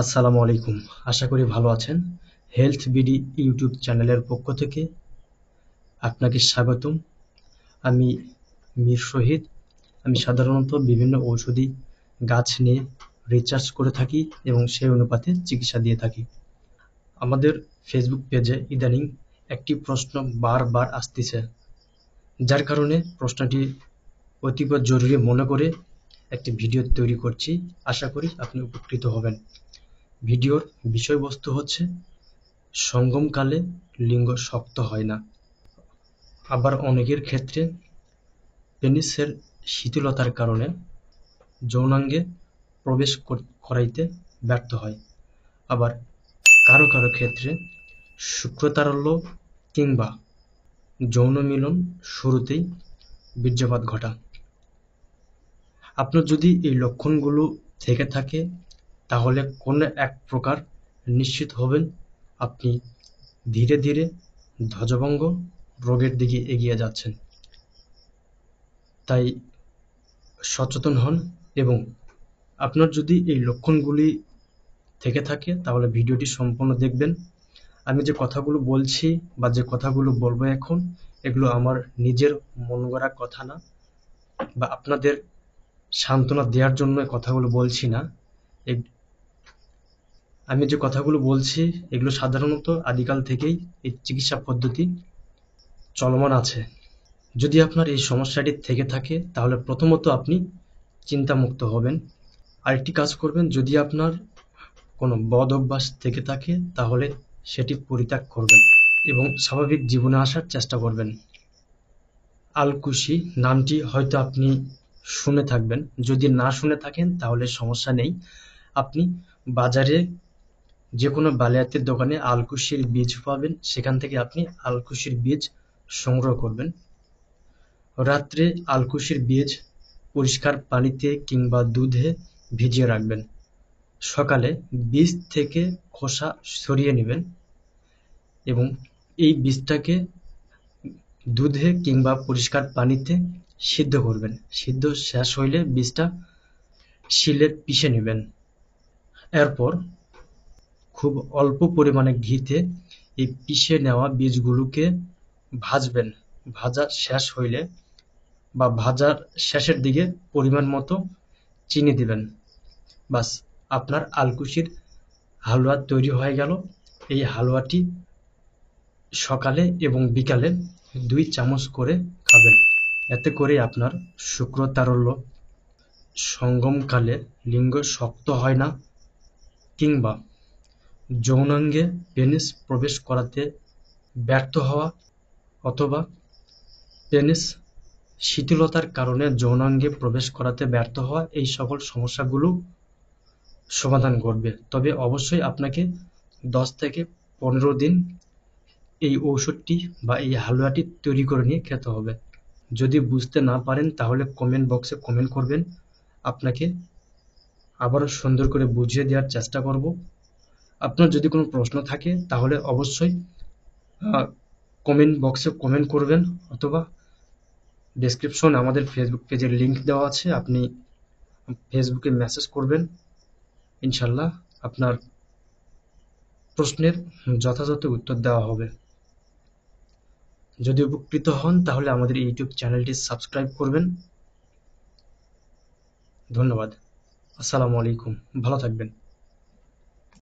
আসসালামু আলাইকুম। আশা করি ভালো আছেন। হেলথ বিডি ইউটিউব চ্যানেলের পক্ষ থেকে আপনাকে স্বাগতম। আমি মীর শহীদ। আমি সাধারণত বিভিন্ন ঔষধি গাছ নিয়ে রিসার্চ করে থাকি এবং সেই অনুপাতে চিকিৎসা দিয়ে থাকি। আমাদের ফেসবুক পেজে ইদানিং একটি প্রশ্ন বারবার আসতেছে, যার কারণে প্রশ্নটি অতীব জরুরি মনে করে একটি ভিডিও তৈরি করছি। আশা করি আপনি উপকৃত হবেন। ভিডিওর বিষয়বস্তু হচ্ছে, সঙ্গমকালে লিঙ্গ শক্ত হয় না। আবার অনেকের ক্ষেত্রে পেনিসের শিথিলতার কারণে যৌনাঙ্গে প্রবেশ করাইতে ব্যর্থ হয়। আবার কারো কারো ক্ষেত্রে শুক্রতারল্য কিংবা যৌন মিলন শুরুতেই বীর্যপাত ঘটা। আপনার যদি এই লক্ষণগুলো থেকে থাকে, তাহলে কোনো এক প্রকার নিশ্চিত হবেন আপনি ধীরে ধীরে ধ্বজভঙ্গ রোগের দিকে এগিয়ে যাচ্ছেন। তাই সচেতন হন এবং আপনার যদি এই লক্ষণগুলি থেকে থাকে তাহলে ভিডিওটি সম্পূর্ণ দেখবেন। আমি যে কথাগুলো বলছি বা যে কথাগুলো বলবো এখন, এগুলো আমার নিজের মন গড়া কথা না, বা আপনাদের সান্ত্বনা দেওয়ার জন্য কথাগুলো বলছি না। আমি যে কথাগুলো বলছি এগুলো সাধারণত আদিকাল থেকেই এই চিকিৎসা পদ্ধতি চলমান আছে। যদি আপনার এই সমস্যাটি থেকে থাকে তাহলে প্রথমত আপনি চিন্তামুক্ত হবেন। আরেকটি কাজ করবেন, যদি আপনার কোনো বদ অভ্যাস থেকে থাকে তাহলে সেটি পরিত্যাগ করবেন এবং স্বাভাবিক জীবনে আসার চেষ্টা করবেন। আলকুশি নামটি হয়তো আপনি শুনে থাকবেন। যদি না শুনে থাকেন তাহলে সমস্যা নেই। আপনি বাজারে যে কোনো বালিয়াতের দোকানে আলকুশির বীজ পাবেন, সেখান থেকে আপনি আলকুশির বীজ সংগ্রহ করবেন। রাত্রে আলকুশির বীজ পরিষ্কার পানিতে কিংবা দুধে ভিজিয়ে রাখবেন। সকালে বীজ থেকে খোসা সরিয়ে নেবেন এবং এই বীজটাকে দুধে কিংবা পরিষ্কার পানিতে সিদ্ধ করবেন। সিদ্ধ শেষ হইলে বীজটা শিলে পিষে নেবেন। এরপর খুব অল্প পরিমাণে ঘিতে এই পিষে নেওয়া বীজগুলোকে ভাজবেন। ভাজা শেষ হইলে বা ভাজার শেষের দিকে পরিমাণ মতো চিনি দিবেন। বাস, আপনার আলকুশির হালুয়া তৈরি হয়ে গেল। এই হালুয়াটি সকালে এবং বিকালে 2 চামচ করে খাবেন। এতে করে আপনার শুক্রতারল্য, সঙ্গমকালে লিঙ্গ শক্ত হয় না কিংবা যৌনাঙ্গে পেনিস প্রবেশ করাতে ব্যর্থ হওয়া অথবা পেনিস শিথিলতার কারণে যৌনাঙ্গে প্রবেশ করাতে ব্যর্থ হওয়া, এই সকল সমস্যাগুলো সমাধান করবে। তবে অবশ্যই আপনাকে 10 থেকে 15 দিন এই ঔষধটি বা এই হালুয়াটি তৈরি করে নিয়ে খেতে হবে। যদি বুঝতে না পারেন তাহলে কমেন্ট বক্সে কমেন্ট করবেন। আপনাকে আবারও সুন্দর করে বুঝিয়ে দেওয়ার চেষ্টা করব। আপনার যদি কোনো প্রশ্ন থাকে তাহলে অবশ্যই কমেন্ট বক্সে কমেন্ট করবেন, অথবা ডেসক্রিপশন আমাদের ফেসবুক পেজের লিংক দেওয়া আছে, আপনি ফেসবুকে মেসেজ করবেন। ইনশাল্লাহ আপনার প্রশ্নের যথাযথ উত্তর দেওয়া হবে। যদি উপকৃত হন তাহলে আমাদের ইউটিউব চ্যানেলটি সাবস্ক্রাইব করবেন। ধন্যবাদ। আসসালামু আলাইকুম। ভালো থাকবেন।